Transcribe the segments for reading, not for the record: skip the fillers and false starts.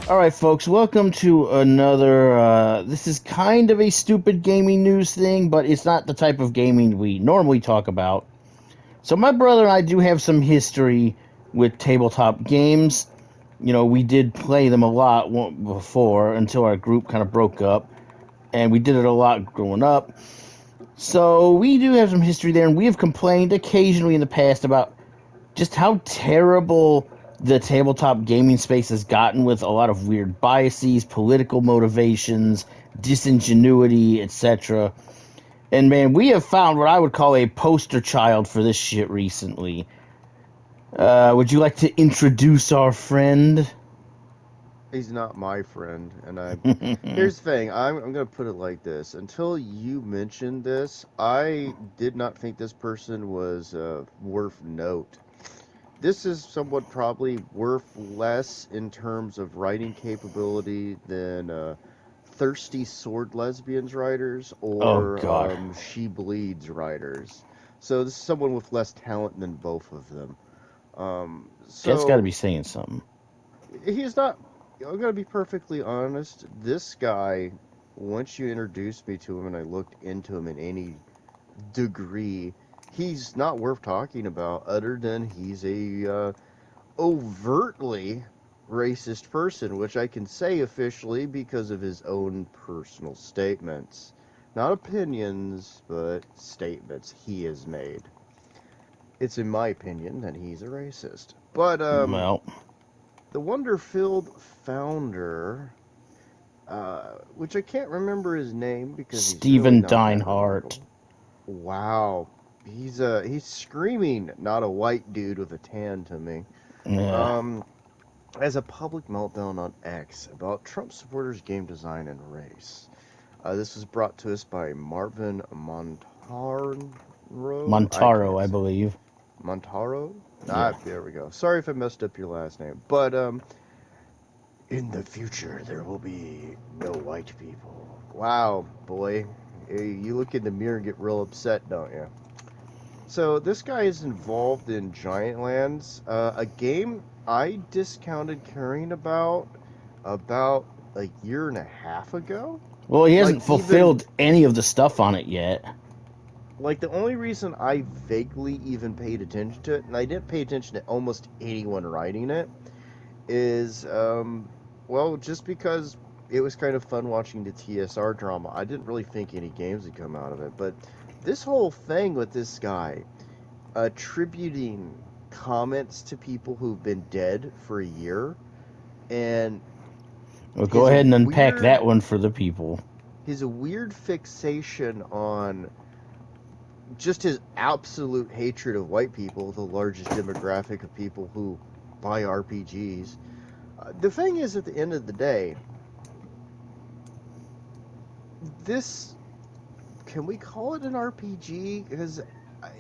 All right, folks, welcome to another. This is kind of a stupid gaming news thing, but it's not the type of gaming we normally talk about. So, my brother and I do have some history with tabletop games. You know, we did play them a lot before until our group kind of broke up, and we did it a lot growing up. So, we do have some history there, and we have complained occasionally in the past about just how terrible the tabletop gaming space has gotten with a lot of weird biases, political motivations, disingenuity, etc. And man, we have found what I would call a poster child for this shit recently. Would you like to introduce our friend? He's not my friend, and here's the thing. I'm gonna put it like this. Until you mentioned this, I did not think this person was worth note. This is somewhat probably worth less in terms of writing capability than Thirsty Sword Lesbians writers Oh or God, She Bleeds writers. So this is someone with less talent than both of them. that's got to So be saying something. he's not. I'm gonna be perfectly honest. This guy, once you introduced me to him and I looked into him in any degree, he's not worth talking about. Other than he's a overtly racist person, which I can say officially because of his own personal statements, not opinions, but statements he has made. It's in my opinion that he's a racist. But Well, the Wonderfield founder, which I can't remember his name because he's really Stephen not that Dineheart. memorable. Wow, he's screaming, not a white dude with a tan to me. Yeah. Um, as a public meltdown on X about Trump supporters' game design and race. This was brought to us by Marvin Montaro. I Montaro, can't I say believe. Montaro. Yeah. There we go. Sorry if I messed up your last name, but in the future, there will be no white people. Wow, boy. You look in the mirror and get real upset, don't you? So, this guy is involved in GiantLands, a game I discounted caring about a year and a half ago. Well, he Like, hasn't even, fulfilled any of the stuff on it yet. like, the only reason I vaguely even paid attention to it, and I didn't pay attention to almost anyone writing it, is well, just because it was kind of fun watching the TSR drama. I didn't really think any games would come out of it, but this whole thing with this guy attributing comments to people who've been dead for a year and Well, go his ahead and unpack that weird one for the people. his weird fixation on just his absolute hatred of white people, the largest demographic of people who buy RPGs. The thing is, at the end of the day, this, can we call it an RPG? Because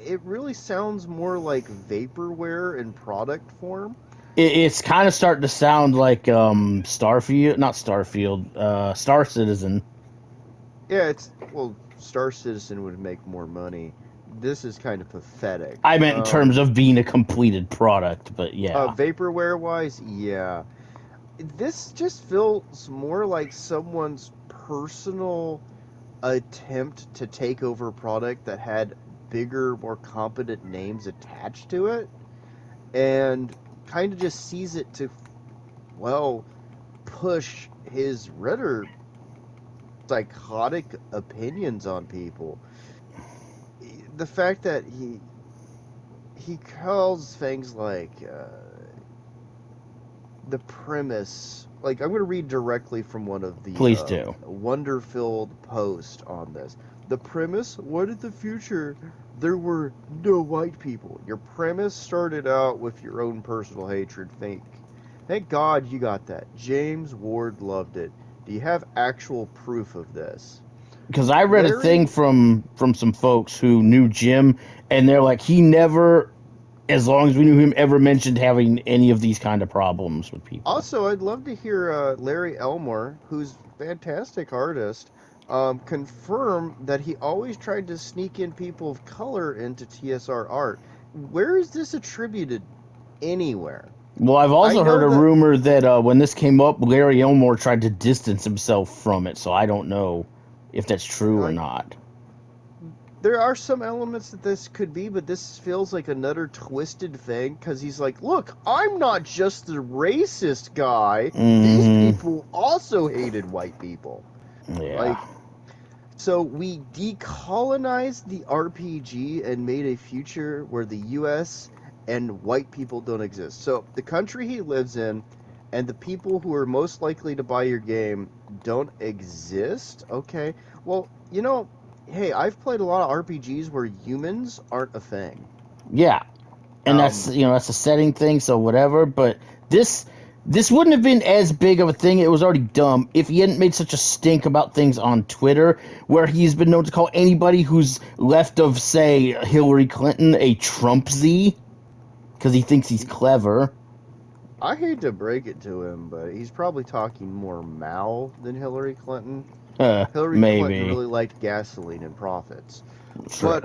it really sounds more like vaporware in product form. It's kind of starting to sound like Starfield, not Starfield, Star Citizen. Yeah, it's, well, Star Citizen would make more money. This is kind of pathetic. I meant in terms of being a completed product, but yeah. Vaporware wise, yeah. This just feels more like someone's personal attempt to take over a product that had bigger, more competent names attached to it, and kind of just sees it to, well, push his rather psychotic opinions on people. The fact that he calls things like the premise, like, I'm going to read directly from one of the Please do. wonder-filled posts on this. The premise: what if the future there were no white people? Your premise started out with your own personal hatred. Thank God you got that. James Ward loved it. Do you have actual proof of this? Because I read a thing Larry. from some folks who knew Jim, and they're like, he never, as long as we knew him, ever mentioned having any of these kind of problems with people. Also, I'd love to hear Larry Elmore, who's a fantastic artist, confirm that he always tried to sneak in people of color into TSR art. Where is this attributed anywhere? Well, I've I also heard know a that rumor that when this came up, Larry Elmore tried to distance himself from it. So I don't know if that's true or like not. there are some elements that this could be, but this feels like another twisted thing because he's like, look, I'm not just the racist guy. These Hmm. people also hated white people. Yeah. Like, so we decolonized the RPG and made a future where the US and white people don't exist. So the country he lives in and the people who are most likely to buy your game don't exist. Okay. Well, hey, I've played a lot of RPGs where humans aren't a thing. Yeah. And that's Um, that's a setting thing, so whatever. But this this wouldn't have been as big of a thing. It was already dumb if he hadn't made such a stink about things on Twitter, where he's been known to call anybody who's left of, say, Hillary Clinton a Trumpsy because he thinks he's he, clever. I hate to break it to him, but he's probably talking more Mao than Hillary Clinton. Hillary Clinton Maybe. really liked gasoline and profits. True. But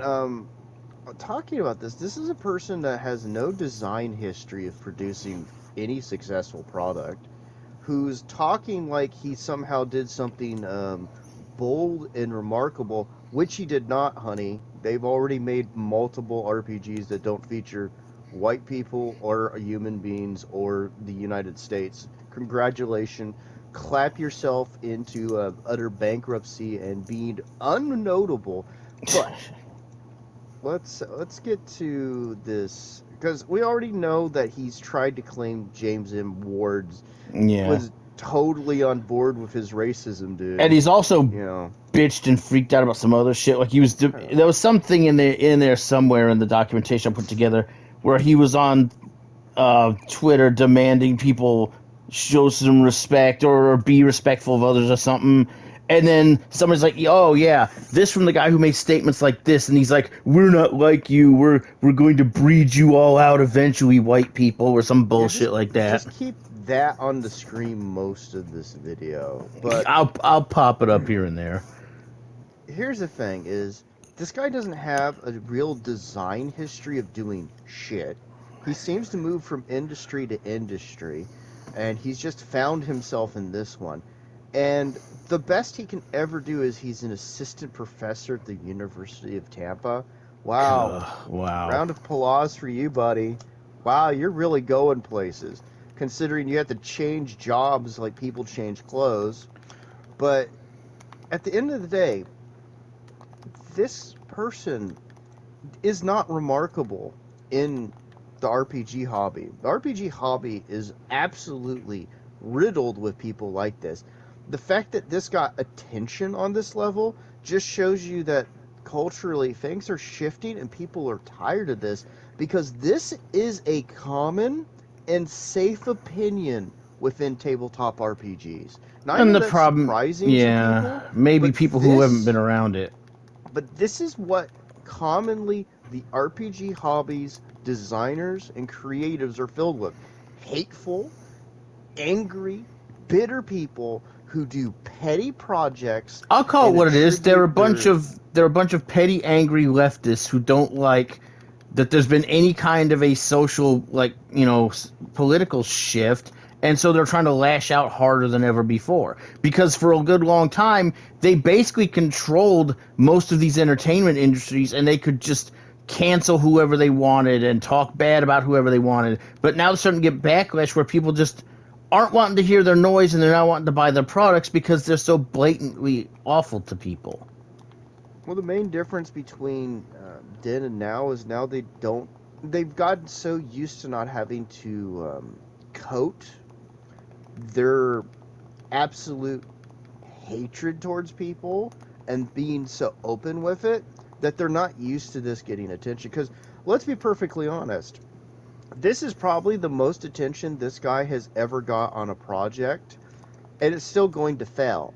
talking about this is a person that has no design history of producing any successful product, who's talking like he somehow did something bold and remarkable, which he did not, honey. They've already made multiple RPGs that don't feature white people or human beings or the United States. Congratulations. Clap yourself into utter bankruptcy and being unnotable. But let's get to this because we already know that he's tried to claim James M. Ward's Yeah. was totally on board with his racism, And dude. he's also You know, bitched and freaked out about some other shit. Like uh, there was something in there somewhere in the documentation I put together where he was on Twitter demanding people show some respect or be respectful of others or something. And then somebody's like, "Oh yeah, this from the guy who made statements like this," and he's like, "We're not like you. We're going to breed you all out eventually, white people," or some yeah, bullshit like that. just keep that on the screen most of this video. But I'll pop it up here and there. here's the thing: is this guy doesn't have a real design history of doing shit. He seems to move from industry to industry, and he's just found himself in this one. And the best he can ever do is he's an assistant professor at the University of Tampa. Wow. Wow. Round of applause for you, buddy. Wow, you're really going places. Considering you have to change jobs like people change clothes. But at the end of the day, this person is not remarkable in the RPG hobby. The RPG hobby is absolutely riddled with people like this. The fact that this got attention on this level just shows you that culturally things are shifting and people are tired of this because this is a common and safe opinion within tabletop RPGs. Now I And know the that's problem, surprising to people, yeah, maybe but people who haven't been this around it. but this is what commonly the RPG hobbies designers and creatives are filled with: hateful, angry, bitter people who do petty projects I'll call it and what it is. They're a attribute bunch their of they're a bunch of petty, angry leftists who don't like that there's been any kind of a social, like, political shift, and so they're trying to lash out harder than ever before. Because for a good long time, they basically controlled most of these entertainment industries, and they could just cancel whoever they wanted and talk bad about whoever they wanted. But now they're starting to get backlash where people just aren't wanting to hear their noise and they're not wanting to buy their products because they're so blatantly awful to people. well, the main difference between then and now is now they've gotten so used to not having to coat their absolute hatred towards people and being so open with it that they're not used to this getting attention. Because let's be perfectly honest, this is probably the most attention this guy has ever got on a project, and it's still going to fail.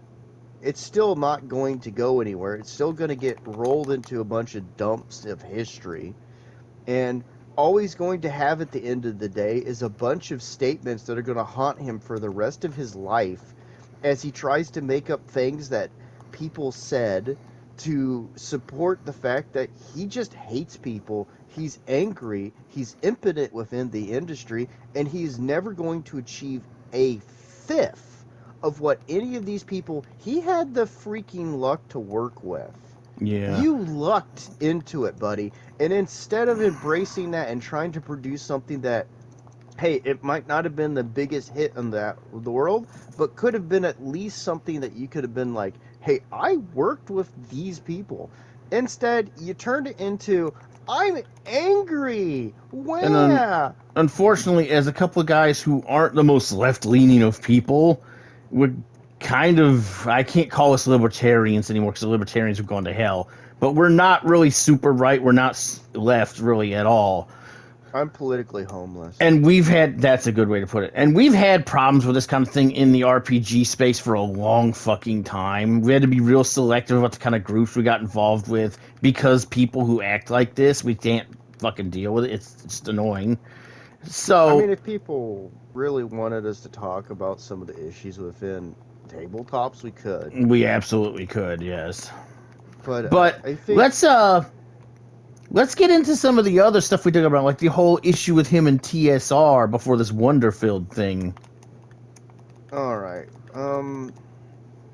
It's still not going to go anywhere. It's still going to get rolled into a bunch of dumps of history. And all he's going to have at the end of the day is a bunch of statements that are going to haunt him for the rest of his life as he tries to make up things that people said to support the fact that he just hates people. He's angry. He's impotent within the industry, and he's never going to achieve a fifth of what any of these people he had the freaking luck to work with. Yeah. You lucked into it, buddy. And instead of embracing that and trying to produce something that, hey, it might not have been the biggest hit in the world, but could have been at least something that you could have been like, hey, I worked with these people. Instead, you turned it into, I'm angry. And Where? unfortunately, as a couple of guys who aren't the most left leaning of people, would kind of, I can't call us libertarians anymore because the libertarians have gone to hell, but we're not really super right. We're not left really at all. I'm politically homeless. And we've had, that's a good way to put it. And we've had problems with this kind of thing in the RPG space for a long fucking time. We had to be real selective about the kind of groups we got involved with because people who act like this, we can't fucking deal with it. It's just annoying. I So mean, if people really wanted us to talk about some of the issues within tabletops, we could. we absolutely could, yes. But But I think, let's get into some of the other stuff we talked about, like the whole issue with him and TSR before this Wonderfield thing. all right.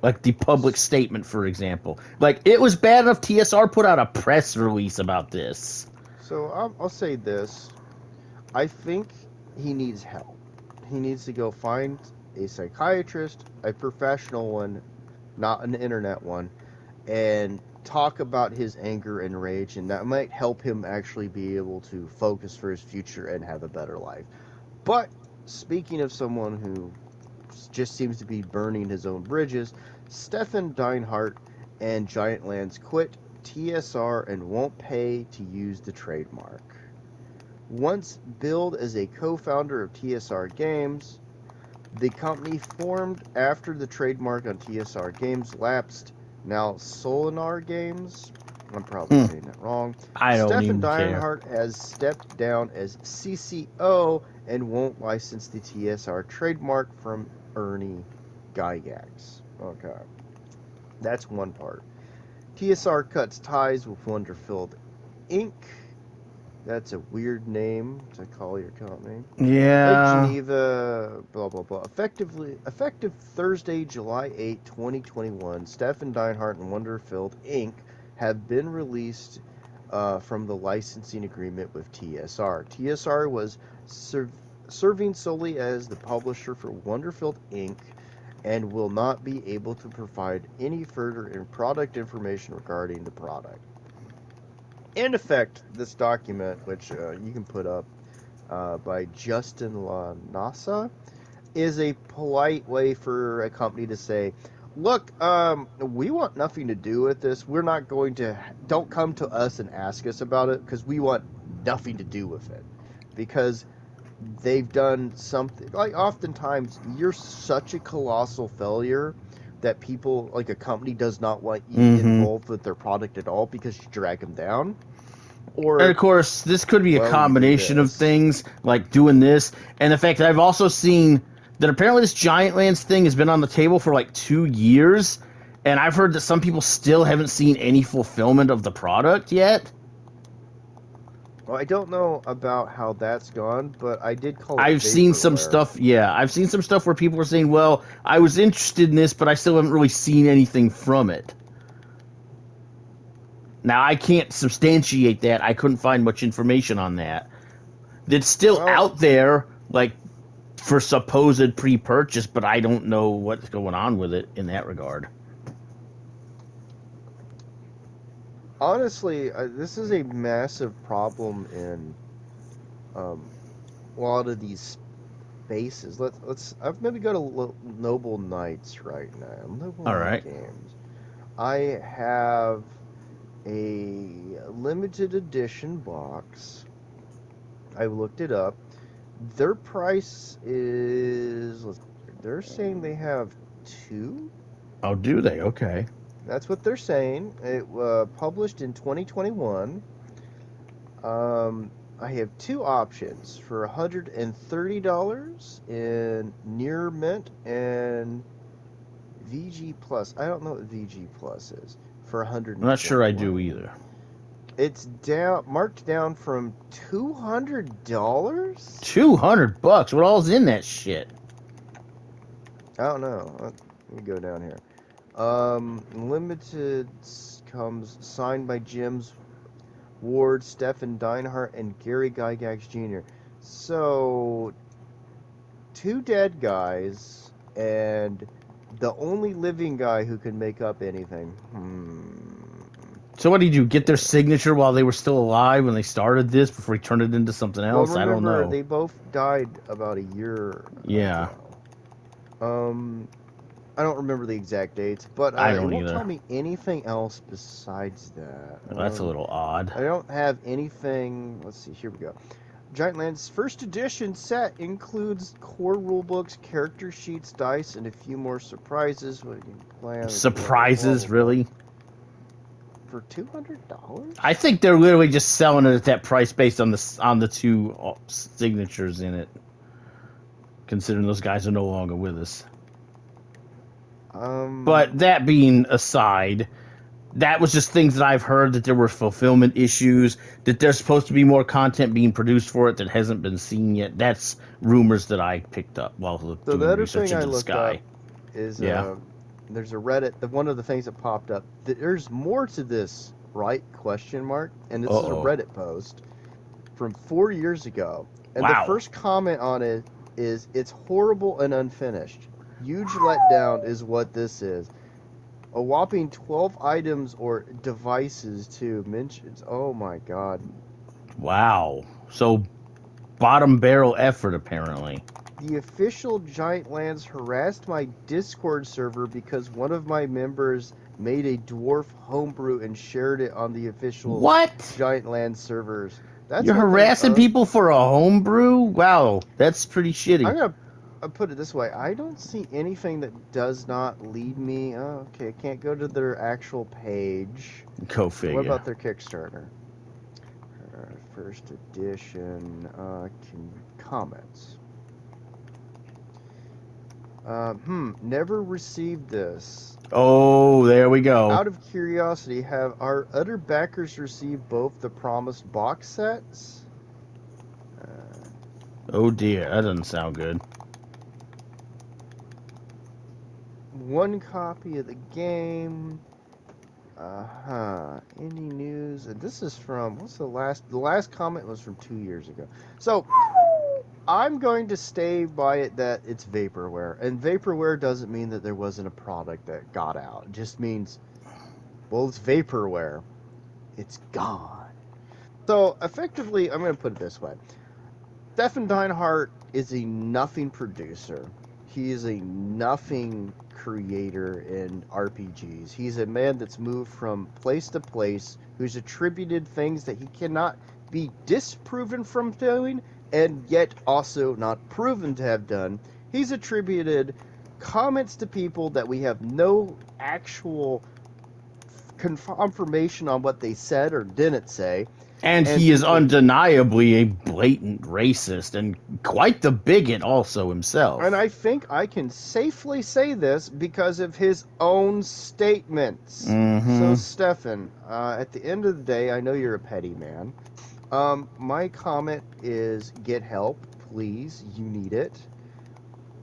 Like the public statement, for example. Like, it was bad enough TSR put out a press release about this. So I'll say this. I think he needs help. He needs to go find a psychiatrist, a professional one, not an internet one, and talk about his anger and rage, and that might help him actually be able to focus for his future and have a better life. But speaking of someone who just seems to be burning his own bridges, Stephen Dineheart and GiantLands quit TSR and won't pay to use the trademark. Once billed as a co-founder of TSR Games, the company formed after the trademark on TSR Games lapsed, now Solinar Games. I'm probably Hmm, saying that wrong. I don't Stefan even care. Dineheart has stepped down as CCO and won't license the TSR trademark from Ernie Gygax. Okay, that's one part. TSR cuts ties with Wonderfield Inc. That's a weird name to call your company. Lake Yeah. Geneva, blah blah blah. Effective Thursday, July 8, 2021. Stefan Dineheart and Wonderfield Inc. have been released from the licensing agreement with TSR. TSR was serving solely as the publisher for Wonderfield Inc. and will not be able to provide any further product information regarding the product. In effect, this document, which you can put up by Justin LaNasa, is a polite way for a company to say, look, we want nothing to do with this. We're not going to, don't come to us and ask us about it because we want nothing to do with it. Because they've done something, like oftentimes you're such a colossal failure that people, like a company does not want you Mm-hmm. involved with their product at all because you drag them down. And Or, of course, this could be a well, you do combination of this. things, like doing this, and the fact that I've also seen that apparently this Giantlands thing has been on the table for like 2 years, and I've heard that some people still haven't seen any fulfillment of the product yet. Well, I don't know about how that's gone, but I did call it I've seen some vaporware. stuff, yeah, I've seen some stuff where people are saying, well, I was interested in this, but I still haven't really seen anything from it. Now, I can't substantiate that. I couldn't find much information on that. It's still Well, out there, like, for supposed pre-purchase, but I don't know what's going on with it in that regard. honestly, this is a massive problem in um, a lot of these spaces. Let's. I'm gonna go to Noble Knights right now. Noble All Knight right. Games. I have a limited edition box. I looked it up. Their price is. They're saying they have two. Oh, do they? Okay. That's what they're saying. It published in 2021. I have two options for $130 in Near Mint and VG Plus. I don't know what VG Plus is. for 120. I'm not sure I do either. It's marked down from $200. $200. What all's in that shit? I don't know. Let me go down here. Limited comes signed by James Ward, Stephen Dineheart, and Gary Gygax Jr. So, 2 dead guys and the only living guy who can make up anything. So what did you get their signature while they were still alive when they started this before he turned it into something else? Well, I don't remember, know. they both died about a year Yeah. ago. I don't remember the exact dates, but I it don't won't either. tell me anything else besides that. Well, that's a little odd. I don't have anything. Let's see. Here we go. GiantLands first edition set includes core rulebooks, character sheets, dice, and a few more surprises. What you plan? Surprises, really? For $200? I think they're literally just selling it at that price based on the 2 signatures in it. Considering those guys are no longer with us. But that being aside, that was just things that I've heard, that there were fulfillment issues, that there's supposed to be more content being produced for it that hasn't been seen yet. That's rumors that I picked up while doing the other research thing I into the looked sky. up is Yeah. there's a Reddit. One of the things that popped up. There's more to this, right? Question mark. And this is a Reddit post from 4 years ago. And the first comment on it is, "It's horrible and unfinished. Huge letdown is what this is. A whopping 12 items or devices too. Mentions. Oh my god. Wow. So bottom barrel effort, apparently. The official GiantLands harassed my Discord server because one of my members made a dwarf homebrew and shared it on the official GiantLands servers." You're harassing people for a homebrew? Wow, that's pretty shitty. I'm gonna put it this way. I don't see anything that does not lead me. Oh, okay, I can't go to their actual page. Go figure. What about their Kickstarter? First edition comments. Never received this. Oh, there we go. Out of curiosity, have our other backers received both the promised box sets? Oh dear, that doesn't sound good. 1 copy of the game. Any news? And this is from, what's the last comment was from 2 years ago. So, I'm going to stay by it that it's vaporware. And vaporware doesn't mean that there wasn't a product that got out. It just means, well, it's vaporware. It's gone. So, effectively, I'm going to put it this way. Stephen Dineheart is a nothing producer. He is a nothing creator in RPGs. He's a man that's moved from place to place, who's attributed things that he cannot be disproven from doing, and yet also not proven to have done. He's attributed comments to people that we have no actual confirmation on what they said or didn't say. And he is undeniably a blatant racist and quite the bigot also himself. And I think I can safely say this because of his own statements. So, Stefan, at the end of the day, I know you're a petty man. My comment is get help, please. You need it.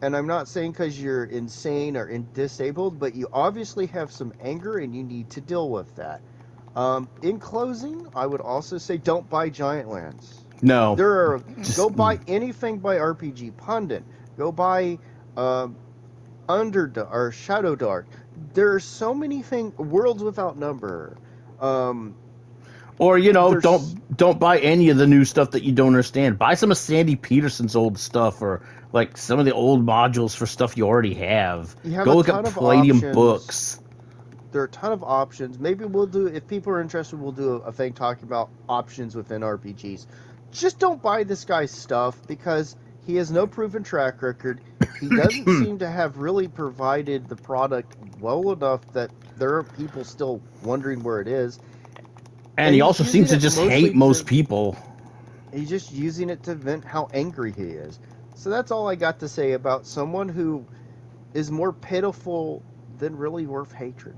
And I'm not saying because you're insane or disabled, but you obviously have some anger and you need to deal with that. In closing, I would also say don't buy GiantLands. No. Go buy anything by RPG Pundit. Go buy Underdark or Shadow Dark. There are so many things. Worlds Without Number. Or, don't buy any of the new stuff that you don't understand. Buy some of Sandy Peterson's old stuff, or like some of the old modules for stuff you already have. Go look at Palladium books. There are a ton of options. Maybe we'll do, if people are interested, we'll do a thing talking about options within RPGs. Just don't buy this guy's stuff because he has no proven track record. He doesn't seem to have really provided the product well enough that there are people still wondering where it is. And he also seems to just hate most people. He's just using it to vent how angry he is. So that's all I got to say about someone who is more pitiful than really worth hatred.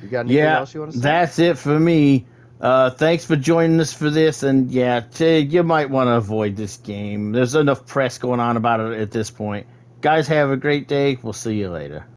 You got anything Yeah, else you want to say? that's it for me. Thanks for joining us for this, and yeah, you might want to avoid this game. There's enough press going on about it at this point. Guys, have a great day. We'll see you later.